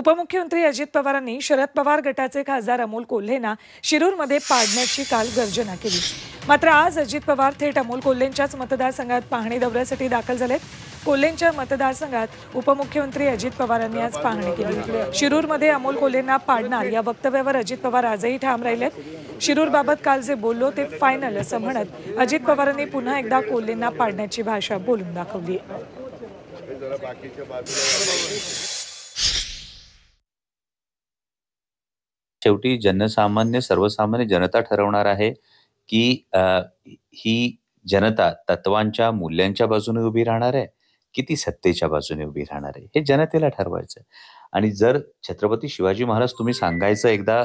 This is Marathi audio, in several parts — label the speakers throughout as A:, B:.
A: उपमुख्यमंत्री अजित पवारांनी शरद पवार गटाचे खासदार अमोल कोल्हेंना शिरूरमध्ये पाडण्याची काल गर्जना केली। मात्र आज अजित पवार थेट अमोल कोल्हेंच्याच मतदारसंघात पाहणी दौऱ्यासाठी दाखल झालेत। कोल्हेंच्या मतदारसंघात उपमुख्यमंत्री अजित पवारांनी आज पाहणी केली। शिरूरमध्ये अमोल कोल्हेंना पाडणार या वक्तव्यावर अजित पवार आजही ठाम राहिलेत। शिरूरबाबत काल जे बोललो ते फायनल असं म्हणत अजित पवारांनी पुन्हा एकदा कोल्हेंना पाडण्याची भाषा बोलून दाखवली।
B: शेवटी जनसामान्य सर्वसामान्य जनता ठरवणार आहे की ही जनता तत्वांच्या मूल्यांच्या बाजूने उभी राहणार आहे की ती सत्तेच्या बाजूने उभी राहणार आहे, हे जनतेला ठरवायचं आहे। आणि जर छत्रपती शिवाजी महाराज तुम्ही सांगायचं एकदा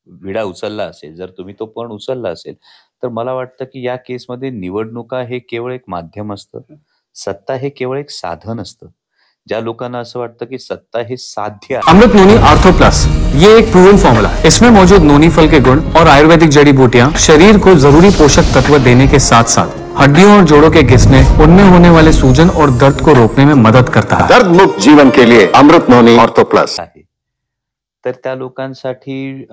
B: विडा उचलला असेल, जर तुम्ही तो पण उचलला असेल, तर मला वाटतं की या केसमध्ये निवडणुका हे केवळ एक माध्यम असतं, सत्ता हे केवळ एक साधन असतं। ज्या लोकांना असं वाटतं की सत्ता हे साध्य आहे।
C: अमृत नोनी आर्थो प्लस ये एक प्रूवन फॉर्मूला है। इसमें मौजूद नोनी फल के गुण और आयुर्वेदिक जड़ी बूटियां शरीर को जरूरी पोषक तत्व देने के साथ साथ हड्डियों और जोड़ों के घिसने, उनमें होने वाले सूजन और दर्द को रोकने में मदद करता है।
D: दर्द मुक्त जीवन के लिए अमृत नोनी आर्थो प्लस
B: आहे। तर त्या लोकांसाठी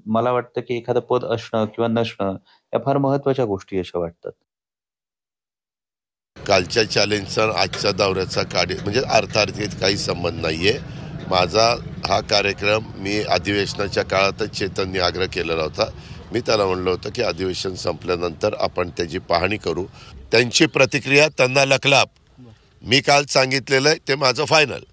B: मला वाटतं की एखादं पद असणं किंवा नसणं या फार महत्त्वाच्या गोष्टी अशा वाटतात।
E: कालच्या चॅलेंजचा आजच्या दौऱ्याचा म्हणजे अर्थार्थीत काही संबंध नाहीये। माझा हा कार्यक्रम मी अधिवेशनाच्या काळातच चेतनने आग्रह केलेला होता। मी त्याला म्हणलं होतं की अधिवेशन संपल्यानंतर आपण त्याची पाहणी करू। त्यांची प्रतिक्रिया त्यांना लखलाप, मी काल सांगितलेलं आहे ते माझं फायनल।